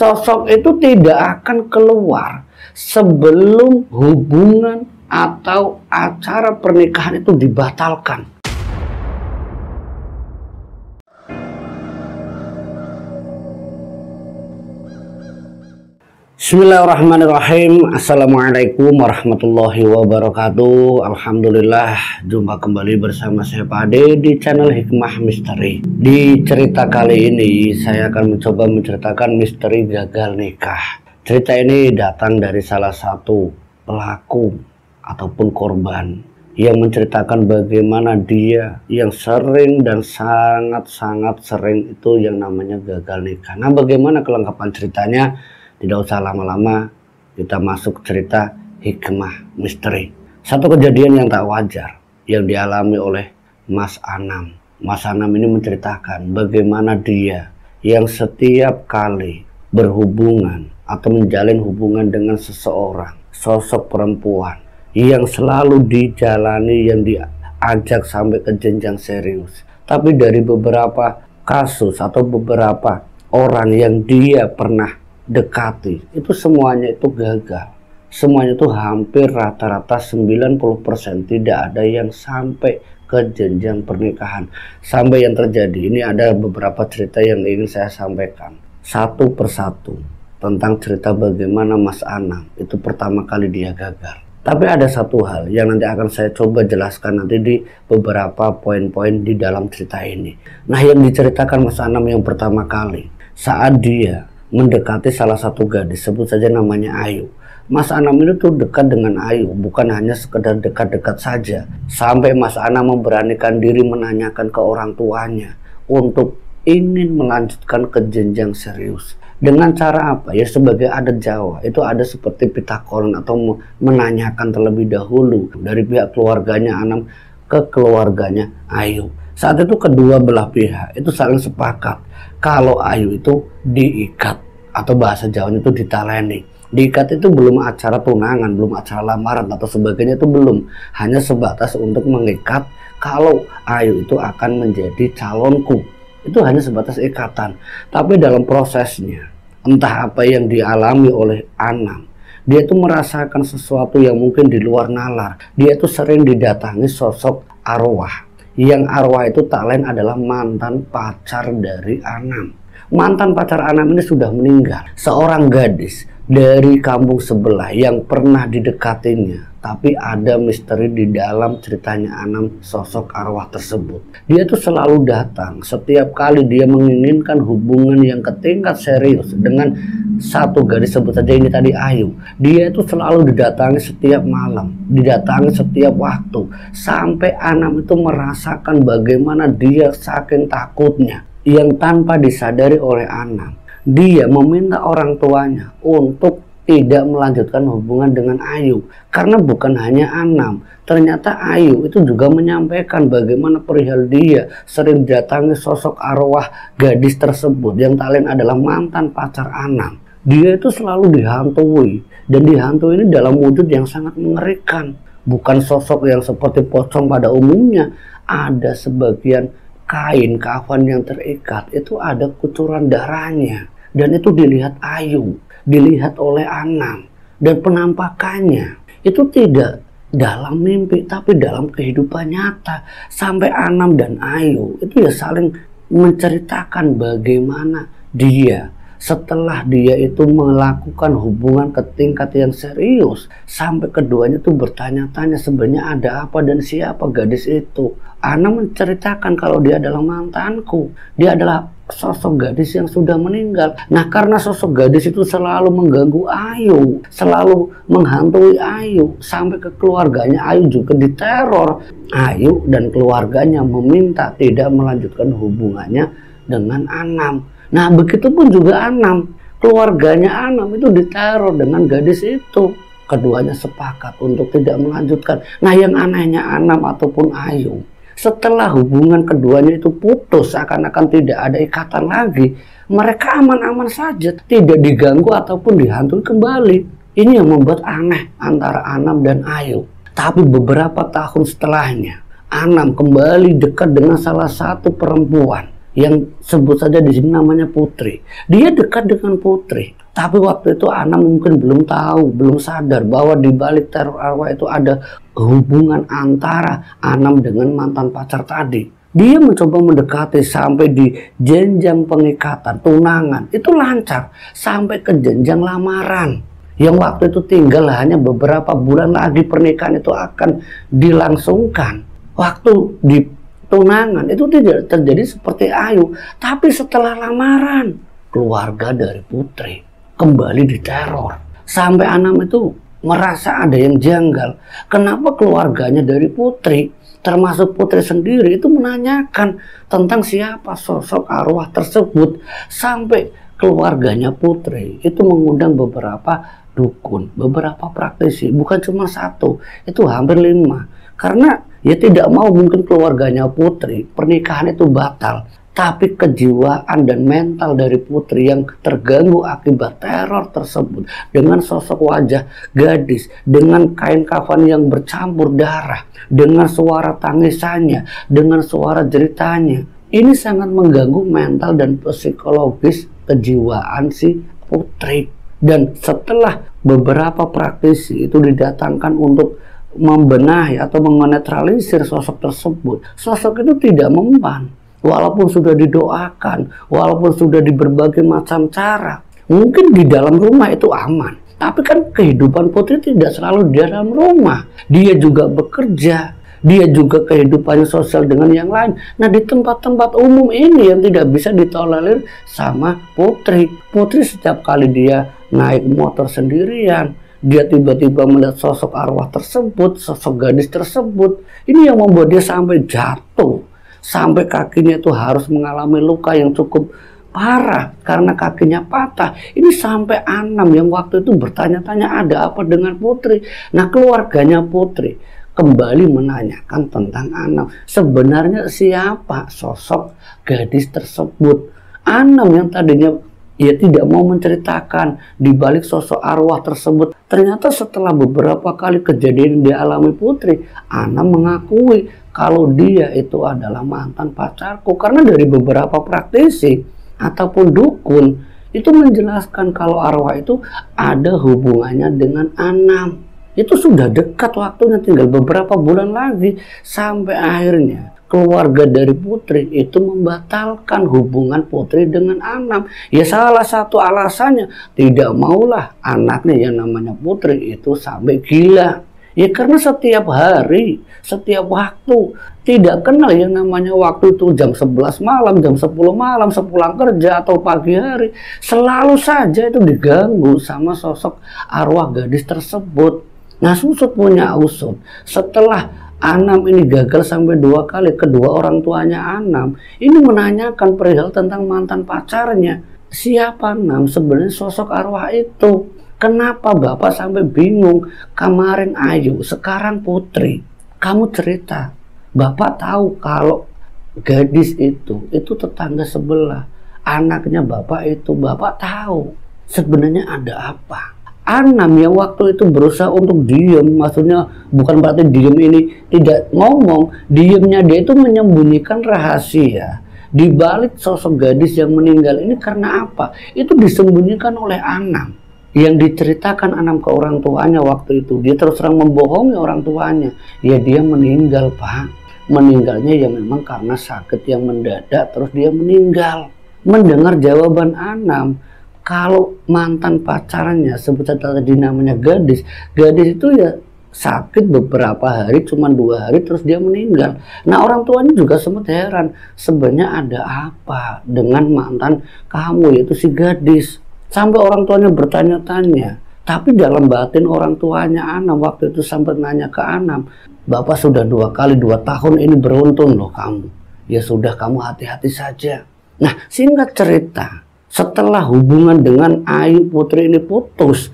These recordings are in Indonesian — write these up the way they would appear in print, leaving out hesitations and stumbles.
sosok itu tidak akan keluar sebelum hubungan atau acara pernikahan itu dibatalkan. Bismillahirrahmanirrahim. Assalamualaikum warahmatullahi wabarakatuh. Alhamdulillah, jumpa kembali bersama saya Pak Ade di channel Hikmah Misteri. Di cerita kali ini saya akan mencoba menceritakan misteri gagal nikah. Cerita ini datang dari salah satu pelaku ataupun korban yang menceritakan bagaimana dia yang sering dan sangat sering itu yang namanya gagal nikah. Nah, bagaimana kelengkapan ceritanya? Tidak usah lama-lama, kita masuk cerita Hikmah Misteri. Satu kejadian yang tak wajar yang dialami oleh Mas Anam. Mas Anam ini menceritakan bagaimana dia yang setiap kali berhubungan atau menjalin hubungan dengan seseorang, sosok perempuan yang selalu dijalani, yang diajak sampai ke jenjang serius. Tapi dari beberapa kasus atau beberapa orang yang dia pernah dekati, itu semuanya itu gagal. Semuanya itu hampir rata-rata 90% tidak ada yang sampai ke jenjang pernikahan. Sampai yang terjadi, ini ada beberapa cerita yang ingin saya sampaikan satu persatu tentang cerita bagaimana Mas Anam itu pertama kali dia gagal. Tapi ada satu hal yang nanti akan saya coba jelaskan nanti di beberapa poin-poin di dalam cerita ini. Nah, yang diceritakan Mas Anam yang pertama kali saat dia mendekati salah satu gadis, sebut saja namanya Ayu. Mas Anam ini tuh dekat dengan Ayu, bukan hanya sekedar dekat-dekat saja. Sampai Mas Anam memberanikan diri menanyakan ke orang tuanya untuk ingin melanjutkan ke jenjang serius. Dengan cara apa? Ya sebagai adat Jawa, itu ada seperti pitakonan atau menanyakan terlebih dahulu dari pihak keluarganya Anam ke keluarganya Ayu. Saat itu kedua belah pihak itu saling sepakat kalau Ayu itu diikat, atau bahasa Jawanya itu ditaleni. Diikat itu belum acara tunangan, belum acara lamaran atau sebagainya, itu belum. Hanya sebatas untuk mengikat kalau Ayu itu akan menjadi calonku. Itu hanya sebatas ikatan. Tapi dalam prosesnya, entah apa yang dialami oleh Anam, dia itu merasakan sesuatu yang mungkin di luar nalar. Dia itu sering didatangi sosok arwah, yang arwah itu tak lain adalah mantan pacar dari Anam. Mantan pacar Anam ini sudah meninggal. Seorang gadis dari kampung sebelah yang pernah didekatinya. Tapi ada misteri di dalam ceritanya Anam, sosok arwah tersebut. Dia tuh selalu datang setiap kali dia menginginkan hubungan yang ke tingkat serius dengan satu gadis, sebut saja ini tadi Ayu. Dia itu selalu didatangi setiap malam, didatangi setiap waktu, sampai Anam itu merasakan bagaimana dia saking takutnya, yang tanpa disadari oleh Anam, dia meminta orang tuanya untuk tidak melanjutkan hubungan dengan Ayu. Karena bukan hanya Anam, ternyata Ayu itu juga menyampaikan bagaimana perihal dia sering datangi sosok arwah gadis tersebut yang tak lain adalah mantan pacar Anam. Dia itu selalu dihantui, dan dihantui ini dalam wujud yang sangat mengerikan. Bukan sosok yang seperti pocong pada umumnya. Ada sebagian kain kafan yang terikat, itu ada kucuran darahnya, dan itu dilihat Ayu, dilihat oleh Anam. Dan penampakannya itu tidak dalam mimpi, tapi dalam kehidupan nyata. Sampai Anam dan Ayu itu ya saling menceritakan bagaimana dia setelah dia itu melakukan hubungan ke tingkat yang serius, sampai keduanya tuh bertanya-tanya sebenarnya ada apa dan siapa gadis itu. Anam menceritakan kalau dia adalah mantanku, dia adalah sosok gadis yang sudah meninggal. Nah, karena sosok gadis itu selalu mengganggu Ayu, selalu menghantui Ayu, sampai ke keluarganya Ayu juga diteror. Ayu dan keluarganya meminta tidak melanjutkan hubungannya dengan Anam. Nah, begitupun juga Anam, keluarganya Anam itu diteror dengan gadis itu. Keduanya sepakat untuk tidak melanjutkan. Nah, yang anehnya Anam ataupun Ayu, setelah hubungan keduanya itu putus, seakan-akan tidak ada ikatan lagi, mereka aman-aman saja, tidak diganggu ataupun dihantui kembali. Ini yang membuat aneh antara Anam dan Ayu. Tapi beberapa tahun setelahnya, Anam kembali dekat dengan salah satu perempuan yang sebut saja di sini namanya Putri. Dia dekat dengan Putri. Tapi waktu itu Anam mungkin belum tahu, belum sadar bahwa di balik teror arwah itu ada hubungan antara Anam dengan mantan pacar tadi. Dia mencoba mendekati sampai di jenjang pengikatan, tunangan. Itu lancar sampai ke jenjang lamaran. Yang waktu itu tinggal hanya beberapa bulan lagi pernikahan itu akan dilangsungkan. Waktu di tunangan itu tidak terjadi seperti Ayu. Tapi setelah lamaran, keluarga dari Putri kembali diteror. Sampai Anam itu merasa ada yang janggal. Kenapa keluarganya dari Putri, termasuk Putri sendiri, itu menanyakan tentang siapa sosok arwah tersebut. Sampai keluarganya Putri itu mengundang beberapa dukun, beberapa praktisi, bukan cuma satu, itu hampir 5. Karena ya tidak mau mungkin keluarganya Putri pernikahan itu batal, tapi kejiwaan dan mental dari Putri yang terganggu akibat teror tersebut, dengan sosok wajah gadis, dengan kain kafan yang bercampur darah, dengan suara tangisannya, dengan suara jeritanya, ini sangat mengganggu mental dan psikologis kejiwaan si Putri. Dan setelah beberapa praktisi itu didatangkan untuk membenahi atau menetralisir sosok tersebut, sosok itu tidak mempan. Walaupun sudah didoakan, walaupun sudah di berbagai macam cara, mungkin di dalam rumah itu aman. Tapi kan kehidupan Putri tidak selalu di dalam rumah. Dia juga bekerja. Dia juga kehidupannya sosial dengan yang lain. Nah, di tempat-tempat umum ini yang tidak bisa ditolerir sama Putri. Putri setiap kali dia naik motor sendirian, dia tiba-tiba melihat sosok arwah tersebut, sosok gadis tersebut. Ini yang membuat dia sampai jatuh. Sampai kakinya itu harus mengalami luka yang cukup parah karena kakinya patah. Ini sampai Anam yang waktu itu bertanya-tanya ada apa dengan Putri. Nah, keluarganya Putri kembali menanyakan tentang Anam. Sebenarnya siapa sosok gadis tersebut? Anam yang tadinya ia tidak mau menceritakan di balik sosok arwah tersebut. Ternyata setelah beberapa kali kejadian yang dialami Putri, Anam mengakui kalau dia itu adalah mantan pacarku. Karena dari beberapa praktisi ataupun dukun itu menjelaskan kalau arwah itu ada hubungannya dengan Anam. Itu sudah dekat waktunya, tinggal beberapa bulan lagi. Sampai akhirnya keluarga dari Putri itu membatalkan hubungan Putri dengan Anam. Ya salah satu alasannya tidak maulah anaknya yang namanya Putri itu sampai gila. Ya karena setiap hari, setiap waktu, tidak kenal yang namanya waktu itu jam 11 malam, jam 10 malam, sepulang kerja atau pagi hari. Selalu saja itu diganggu sama sosok arwah gadis tersebut. Nah, usut punya usut. Setelah Anam ini gagal sampai 2 kali, kedua orang tuanya Anam ini menanyakan perihal tentang mantan pacarnya. Siapa Anam sebenarnya sosok arwah itu? Kenapa Bapak sampai bingung? Kemarin Ayu, sekarang Putri. Kamu cerita. Bapak tahu kalau gadis itu tetangga sebelah. Anaknya Bapak itu, Bapak tahu sebenarnya ada apa. Anam yang waktu itu berusaha untuk diem, maksudnya bukan berarti diem ini tidak ngomong, diemnya dia itu menyembunyikan rahasia di balik sosok gadis yang meninggal ini. Karena apa? Itu disembunyikan oleh Anam. Yang diceritakan Anam ke orang tuanya waktu itu, dia terus terang membohongi orang tuanya. Ya dia meninggal, Pak. Meninggalnya ya memang karena sakit yang mendadak, terus dia meninggal. Mendengar jawaban Anam, kalau mantan pacarnya sebut saja tadi namanya gadis itu ya sakit beberapa hari, cuma 2 hari terus dia meninggal. Nah, orang tuanya juga sempat heran, sebenarnya ada apa dengan mantan kamu yaitu si gadis, sampai orang tuanya bertanya-tanya. Tapi dalam batin orang tuanya Anam waktu itu sampai nanya ke Anam, Bapak sudah 2 kali 2 tahun ini beruntun loh kamu. Ya sudah, kamu hati-hati saja. Nah, singkat cerita, setelah hubungan dengan Ayu Putri ini putus,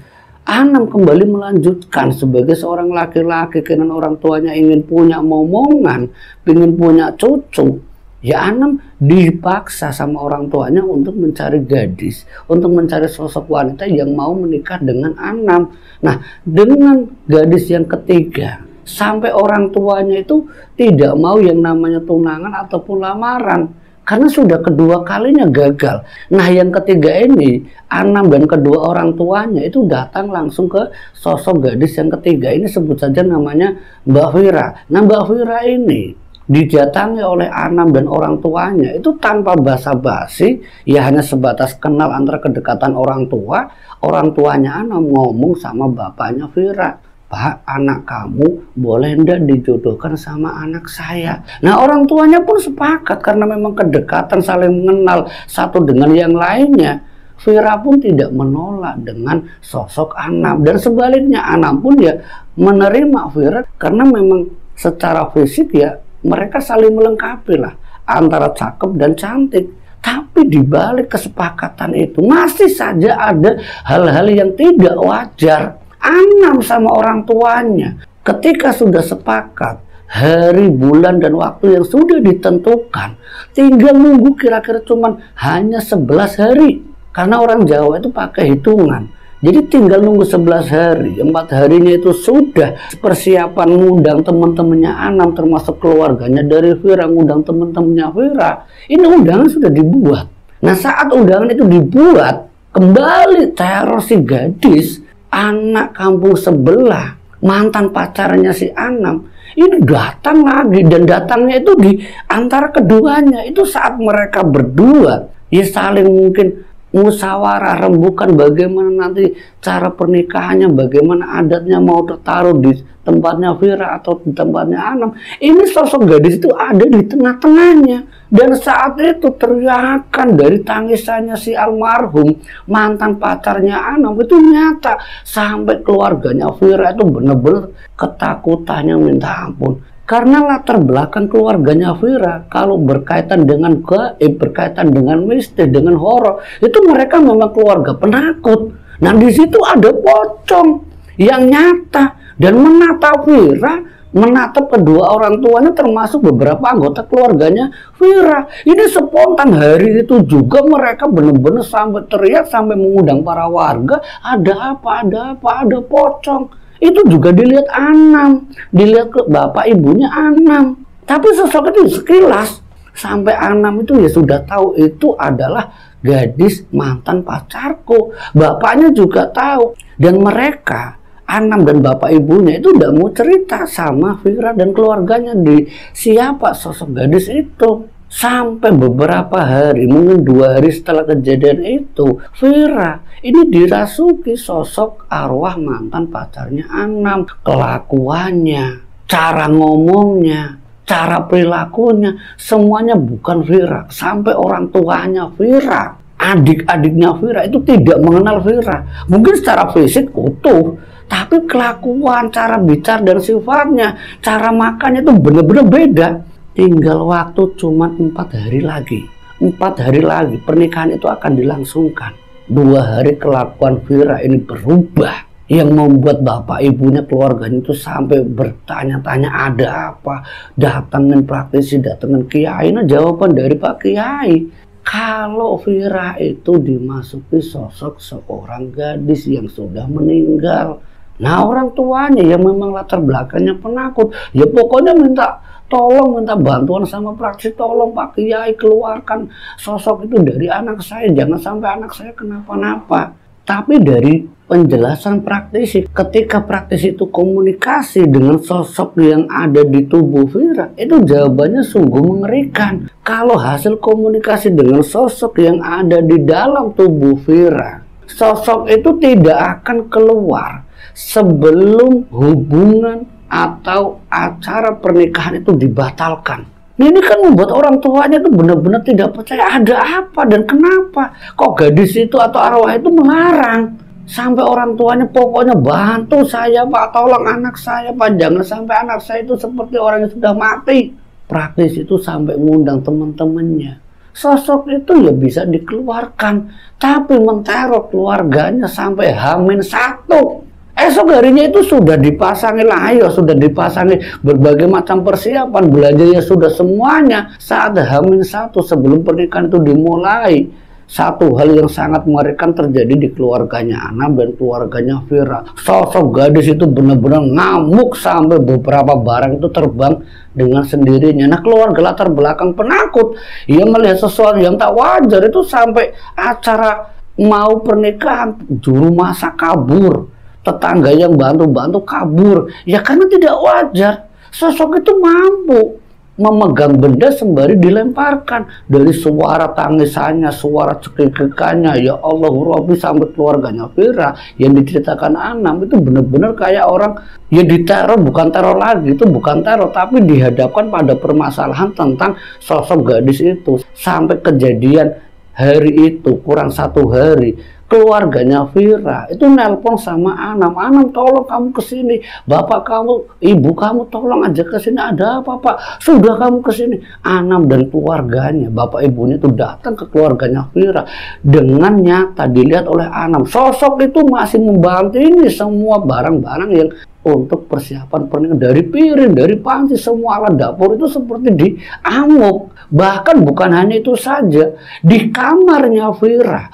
Anam kembali melanjutkan sebagai seorang laki-laki. Karena orang tuanya ingin punya momongan, ingin punya cucu. Ya Anam dipaksa sama orang tuanya untuk mencari gadis, untuk mencari sosok wanita yang mau menikah dengan Anam. Nah, dengan gadis yang ketiga, sampai orang tuanya itu tidak mau yang namanya tunangan ataupun lamaran. karena sudah kedua kalinya gagal. Nah, yang ketiga ini, Anam dan kedua orang tuanya itu datang langsung ke sosok gadis yang ketiga ini, sebut saja namanya Mbak Vira. Nah, Mbak Vira ini didatangi oleh Anam dan orang tuanya itu tanpa basa-basi, ya hanya sebatas kenal antara kedekatan orang tua. Orang tuanya Anam ngomong sama bapaknya Vira, "Pak, anak kamu boleh ndak dijodohkan sama anak saya?" Nah, orang tuanya pun sepakat karena memang kedekatan, saling mengenal satu dengan yang lainnya. Vira pun tidak menolak dengan sosok Anam, dan sebaliknya Anam pun ya menerima Vira karena memang secara fisik ya mereka saling melengkapi lah, antara cakep dan cantik. Tapi di balik kesepakatan itu masih saja ada hal-hal yang tidak wajar. Anam sama orang tuanya ketika sudah sepakat hari, bulan, dan waktu yang sudah ditentukan, tinggal nunggu kira-kira cuman hanya 11 hari. Karena orang Jawa itu pakai hitungan. Jadi tinggal nunggu 11 hari, 4 harinya itu sudah persiapan ngundang teman-temannya Anam, termasuk keluarganya dari Vira, ngundang teman-temannya Vira. Ini undangan sudah dibuat. Nah, saat undangan itu dibuat, kembali teror si gadis, anak kampung sebelah, mantan pacarnya si Anam, ini datang lagi, dan datangnya itu di antara keduanya. Itu saat mereka berdua ya saling mungkin musyawarah rembukan bagaimana nanti cara pernikahannya, bagaimana adatnya, mau tertaruh di tempatnya Vira atau di tempatnya Anam. Ini sosok gadis itu ada di tengah-tengahnya, dan saat itu teriakan dari tangisannya si almarhum mantan pacarnya Anam itu nyata, sampai keluarganya Vira itu benar-benar ketakutannya minta ampun. Karena latar belakang keluarganya Vira kalau berkaitan dengan gaib, berkaitan dengan mistis, dengan horor, itu mereka memang keluarga penakut. Nah, di situ ada pocong yang nyata dan menatap Vira, menatap kedua orang tuanya termasuk beberapa anggota keluarganya Vira. Ini spontan hari itu juga mereka benar-benar sampai teriak, sampai mengundang para warga, ada apa, ada pocong. Itu juga dilihat Anam, dilihat ke bapak ibunya Anam. Tapi sosok itu sekilas, sampai Anam itu ya sudah tahu itu adalah gadis mantan pacarku. Bapaknya juga tahu, dan mereka Anam dan bapak ibunya itu udah mau cerita sama Vira dan keluarganya di siapa sosok gadis itu. Sampai beberapa hari, mungkin 2 hari setelah kejadian itu, Vira ini dirasuki sosok arwah mantan pacarnya Anam. Kelakuannya, cara ngomongnya, cara perilakunya, semuanya bukan Vira. Sampai orang tuanya Vira, adik-adiknya Vira itu tidak mengenal Vira. Mungkin secara fisik utuh, tapi kelakuan, cara bicara dan sifatnya, cara makannya itu benar-benar beda. Tinggal waktu cuma 4 hari lagi. 4 hari lagi pernikahan itu akan dilangsungkan. 2 hari kelakuan Vira ini berubah, yang membuat bapak ibunya, keluarganya itu sampai bertanya-tanya ada apa. Datangin praktisi, datangin kiai. Nah, jawaban dari Pak Kiai, kalau Vira itu dimasuki sosok seorang gadis yang sudah meninggal. Nah, orang tuanya yang memang latar belakangnya penakut, ya pokoknya minta tolong, minta bantuan sama praktisi, tolong Pak Kiai keluarkan sosok itu dari anak saya, jangan sampai anak saya kenapa-napa. Tapi dari penjelasan praktisi, ketika praktisi itu komunikasi dengan sosok yang ada di tubuh Vira, itu jawabannya sungguh mengerikan. Kalau hasil komunikasi dengan sosok yang ada di dalam tubuh Vira, sosok itu tidak akan keluar sebelum hubungan atau acara pernikahan itu dibatalkan. Nah, ini kan membuat orang tuanya itu benar-benar tidak percaya ada apa dan kenapa kok gadis itu atau arwah itu melarang. Sampai orang tuanya pokoknya bantu saya Pak, tolong anak saya Pak, jangan sampai anak saya itu seperti orang yang sudah mati. Praktisi itu sampai mengundang teman-temannya. Sosok itu ya bisa dikeluarkan, tapi menteror keluarganya sampai H-1. Esok harinya itu sudah dipasangi layar, sudah dipasangi berbagai macam persiapan, belanjanya sudah semuanya. Saat H-1 sebelum pernikahan itu dimulai, satu hal yang sangat mengerikan terjadi di keluarganya Anam dan keluarganya Vira. Sosok gadis itu benar-benar ngamuk sampai beberapa barang itu terbang dengan sendirinya. Nah, keluarga latar belakang penakut, ia melihat sesuatu yang tak wajar itu sampai acara mau pernikahan, juru masak kabur, tetangga yang bantu-bantu kabur. Ya karena tidak wajar. Sosok itu mampu memegang benda sembari dilemparkan. Dari suara tangisannya, suara cekikikannya, ya Allah Rabbi, sampai keluarganya Vira yang diceritakan Anam itu benar-benar kayak orang ya diteror. Bukan teror lagi, itu bukan teror, tapi dihadapkan pada permasalahan tentang sosok gadis itu. Sampai kejadian hari itu kurang 1 hari, keluarganya Vira itu nelpon sama Anam. Anam, tolong kamu kesini, bapak kamu, ibu kamu tolong aja kesini, ada apa Pak? Sudah kamu kesini. Anam dan keluarganya, bapak ibunya itu datang ke keluarganya Vira. Dengan nyata dilihat oleh Anam, sosok itu masih membantu ini semua barang-barang yang untuk persiapan pernikahan, dari piring, dari panci, semua alat dapur itu seperti diamuk. Bahkan bukan hanya itu saja, di kamarnya Vira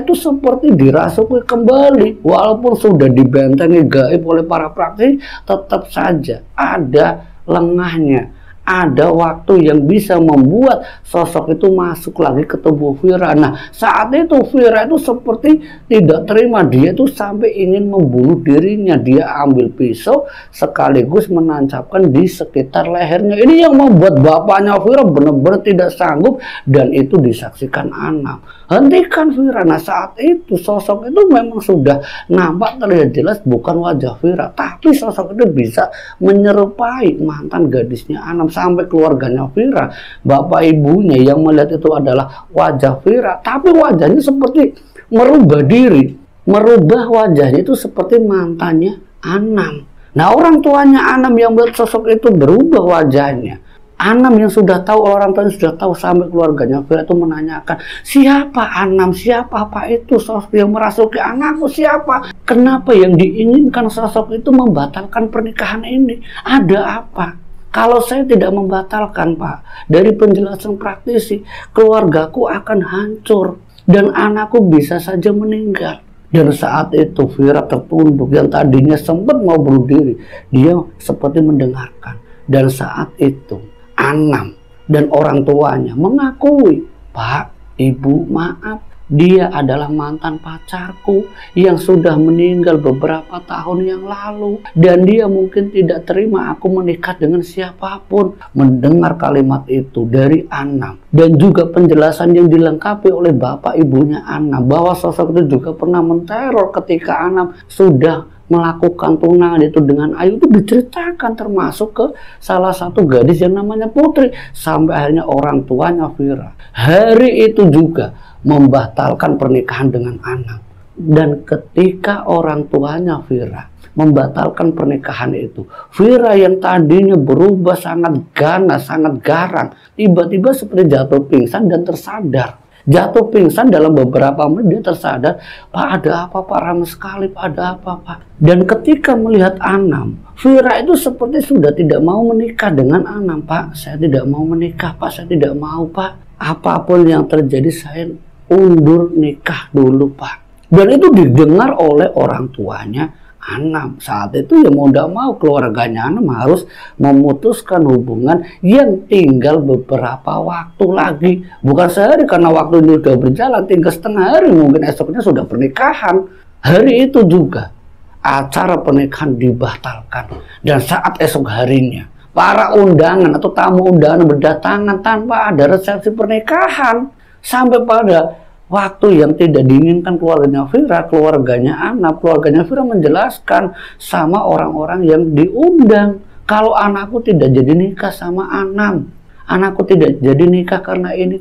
itu seperti dirasuki kembali. Walaupun sudah dibentengi gaib oleh para praktisi, tetap saja ada lengahnya. Ada waktu yang bisa membuat sosok itu masuk lagi ke tubuh Vira. Nah, saat itu Vira itu seperti tidak terima. Dia itu sampai ingin membunuh dirinya. Dia ambil pisau sekaligus menancapkan di sekitar lehernya. Ini yang membuat bapaknya Vira benar-benar tidak sanggup, dan itu disaksikan Anam. Hentikan Vira. Nah, saat itu sosok itu memang sudah nampak terlihat jelas bukan wajah Vira, tapi sosok itu bisa menyerupai mantan gadisnya Anam. Sampai keluarganya Vira, bapak ibunya yang melihat itu adalah wajah Vira, tapi wajahnya seperti merubah diri, merubah wajahnya itu seperti mantannya Anam. Nah, orang tuanya Anam yang melihat sosok itu berubah wajahnya, Anam yang sudah tahu, orang tuanya sudah tahu, sampai keluarganya Vira itu menanyakan, siapa Anam, siapa apa itu sosok yang merasuki anakku, siapa? Kenapa yang diinginkan sosok itu membatalkan pernikahan ini? Ada apa? Kalau saya tidak membatalkan, Pak, dari penjelasan praktisi, keluargaku akan hancur dan anakku bisa saja meninggal. Dan saat itu Vira tertunduk, yang tadinya sempat mau bunuh diri, dia seperti mendengarkan. Dan saat itu Anam dan orang tuanya mengakui, Pak, Ibu, maaf, dia adalah mantan pacarku yang sudah meninggal beberapa tahun yang lalu, dan dia mungkin tidak terima aku menikah dengan siapapun. Mendengar kalimat itu dari Anam dan juga penjelasan yang dilengkapi oleh bapak ibunya Anam bahwa sosok itu juga pernah menteror ketika Anam sudah melakukan tunangan itu dengan Ayu, itu diceritakan termasuk ke salah satu gadis yang namanya Putri, sampai akhirnya orang tuanya Vira hari itu juga membatalkan pernikahan dengan Anam. Dan ketika orang tuanya Vira membatalkan pernikahan itu, Vira yang tadinya berubah sangat ganas, sangat garang, tiba-tiba seperti jatuh pingsan dan tersadar. Jatuh pingsan dalam beberapa menit dia tersadar, Pak, ada apa Pak, ramai sekali Pak, ada apa Pak? Dan ketika melihat Anam, Vira itu seperti sudah tidak mau menikah dengan Anam. Pak, saya tidak mau menikah Pak, saya tidak mau Pak, apapun yang terjadi saya undur nikah dulu Pak. Dan itu didengar oleh orang tuanya Anam. Saat itu ya mau tidak mau keluarganya Anam harus memutuskan hubungan yang tinggal beberapa waktu lagi. Bukan sehari, karena waktu ini sudah berjalan, tinggal setengah hari, mungkin esoknya sudah pernikahan. Hari itu juga acara pernikahan dibatalkan. Dan saat esok harinya para undangan atau tamu undangan berdatangan tanpa ada resepsi pernikahan. Sampai pada waktu yang tidak diinginkan keluarganya Vira, keluarganya Anam, keluarganya Vira menjelaskan sama orang-orang yang diundang, kalau anakku tidak jadi nikah sama Anam, anakku tidak jadi nikah karena ini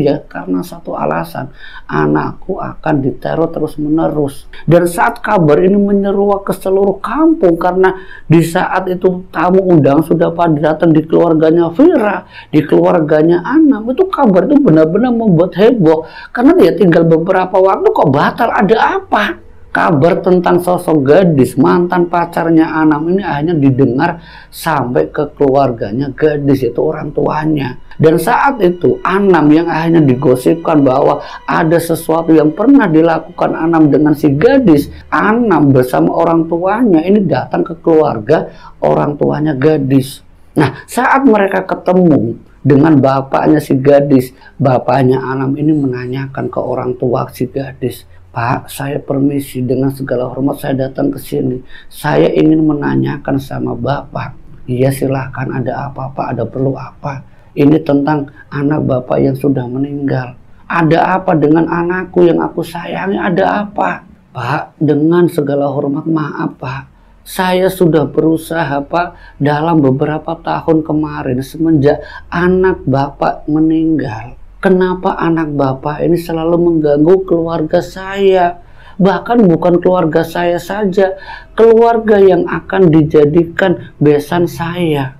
ya, karena satu alasan, anakku akan diteror terus menerus. Dan saat kabar ini menyeruak ke seluruh kampung, karena di saat itu tamu undang sudah pada datang di keluarganya Vira, di keluarganya Anam, itu kabar itu benar-benar membuat heboh, karena dia tinggal beberapa waktu kok batal, ada apa? Kabar tentang sosok gadis mantan pacarnya Anam ini akhirnya didengar sampai ke keluarganya gadis, itu orang tuanya. Dan saat itu Anam yang akhirnya digosipkan bahwa ada sesuatu yang pernah dilakukan Anam dengan si gadis, Anam bersama orang tuanya ini datang ke keluarga orang tuanya gadis. Nah, saat mereka ketemu dengan bapaknya si gadis, bapaknya Anam ini menanyakan ke orang tua si gadis, "Pak, saya permisi, dengan segala hormat saya datang ke sini. Saya ingin menanyakan sama Bapak." "Iya, silahkan, ada apa Pak? Ada perlu apa?" "Ini tentang anak Bapak yang sudah meninggal." "Ada apa dengan anakku yang aku sayangi? Ada apa?" "Pak, dengan segala hormat, maaf Pak. Saya sudah berusaha Pak dalam beberapa tahun kemarin semenjak anak Bapak meninggal. Kenapa anak Bapak ini selalu mengganggu keluarga saya? Bahkan bukan keluarga saya saja, keluarga yang akan dijadikan besan saya.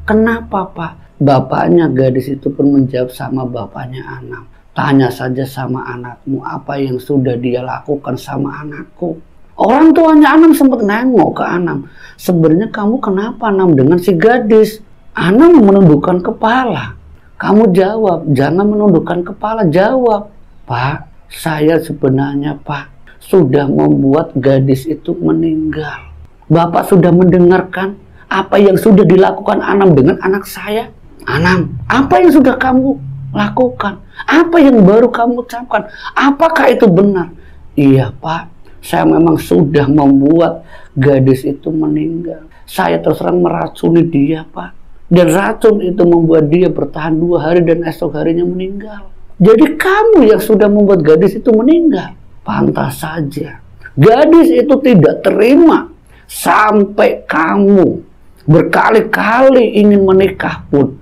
Kenapa Pak?" Bapaknya gadis itu pun menjawab sama bapaknya Anam, "Tanya saja sama anakmu apa yang sudah dia lakukan sama anakku." Orang tuanya Anam sempat nengok ke Anam, "Sebenarnya kamu kenapa Anam dengan si gadis?" Anam menundukkan kepala. "Kamu jawab, jangan menundukkan kepala, jawab." "Pak, saya sebenarnya Pak sudah membuat gadis itu meninggal. Bapak sudah mendengarkan apa yang sudah dilakukan Anam dengan anak saya?" "Anam, apa yang sudah kamu lakukan? Apa yang baru kamu ucapkan? Apakah itu benar?" "Iya Pak, saya memang sudah membuat gadis itu meninggal. Saya terus terang meracuni dia Pak. Dan racun itu membuat dia bertahan 2 hari dan esok harinya meninggal." "Jadi kamu yang sudah membuat gadis itu meninggal?" "Pantas saja. Gadis itu tidak terima sampai kamu berkali-kali ingin menikah pun.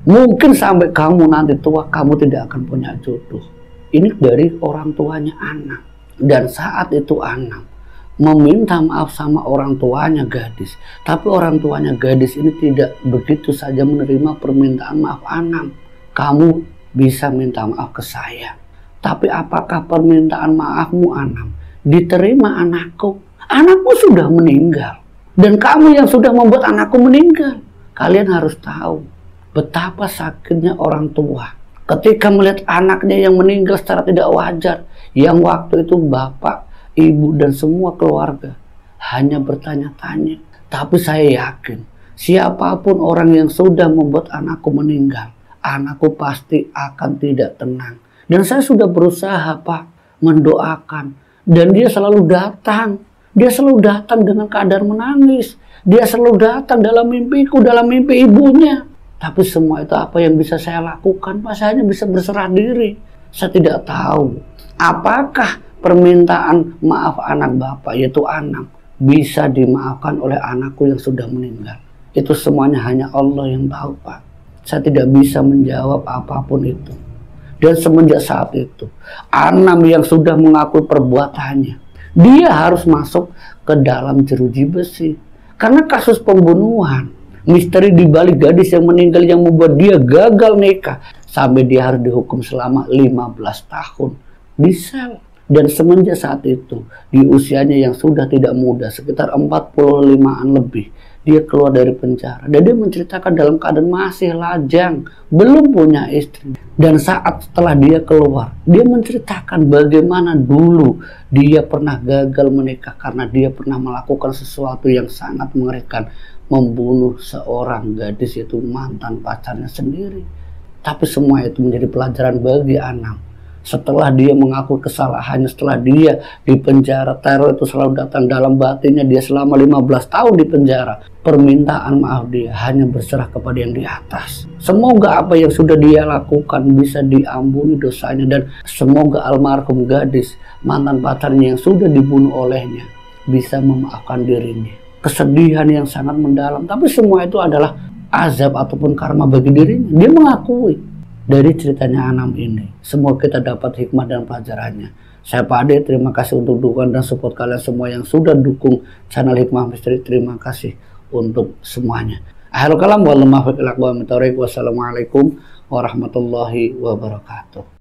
Mungkin sampai kamu nanti tua kamu tidak akan punya jodoh." Ini dari orang tuanya anak. Dan saat itu Anam meminta maaf sama orang tuanya gadis. Tapi orang tuanya gadis ini tidak begitu saja menerima permintaan maaf Anam. "Kamu bisa minta maaf ke saya. Tapi apakah permintaan maafmu Anam diterima anakku? Anakku sudah meninggal. Dan kamu yang sudah membuat anakku meninggal. Kalian harus tahu betapa sakitnya orang tua ketika melihat anaknya yang meninggal secara tidak wajar. Yang waktu itu bapak, ibu, dan semua keluarga hanya bertanya-tanya. Tapi saya yakin siapapun orang yang sudah membuat anakku meninggal, anakku pasti akan tidak tenang. Dan saya sudah berusaha Pak mendoakan. Dan dia selalu datang. Dia selalu datang dengan keadaan menangis. Dia selalu datang dalam mimpiku, dalam mimpi ibunya. Tapi semua itu apa yang bisa saya lakukan Pak? Saya hanya bisa berserah diri. Saya tidak tahu apakah permintaan maaf anak Bapak, yaitu Anam, bisa dimaafkan oleh anakku yang sudah meninggal. Itu semuanya hanya Allah yang tahu Pak. Saya tidak bisa menjawab apapun itu. Dan semenjak saat itu Anam yang sudah mengakui perbuatannya, dia harus masuk ke dalam jeruji besi. Karena kasus pembunuhan, misteri di balik gadis yang meninggal yang membuat dia gagal nikah, sampai dia harus dihukum selama 15 tahun di sel. Dan semenjak saat itu, di usianya yang sudah tidak muda, sekitar 45-an lebih, dia keluar dari penjara. Dan dia menceritakan dalam keadaan masih lajang, belum punya istri. Dan saat setelah dia keluar, dia menceritakan bagaimana dulu dia pernah gagal menikah karena dia pernah melakukan sesuatu yang sangat mengerikan, membunuh seorang gadis, yaitu mantan pacarnya sendiri. Tapi semua itu menjadi pelajaran bagi Anam. Setelah dia mengakui kesalahannya, setelah dia di penjara, teror itu selalu datang dalam batinnya. Dia selama 15 tahun di penjara. Permintaan maaf dia hanya berserah kepada yang di atas. Semoga apa yang sudah dia lakukan bisa diampuni dosanya. Dan semoga almarhum gadis, mantan pacarnya yang sudah dibunuh olehnya, bisa memaafkan dirinya. Kesedihan yang sangat mendalam. Tapi semua itu adalah azab ataupun karma bagi dirinya. Dia mengakui. Dari ceritanya Anam ini, semoga kita dapat hikmah dan pelajarannya. Saya Pak Ade, terima kasih untuk dukungan dan support kalian semua yang sudah dukung channel Hikmah Misteri. Terima kasih untuk semuanya. Akhirul kalam, wassalamualaikum warahmatullahi wabarakatuh.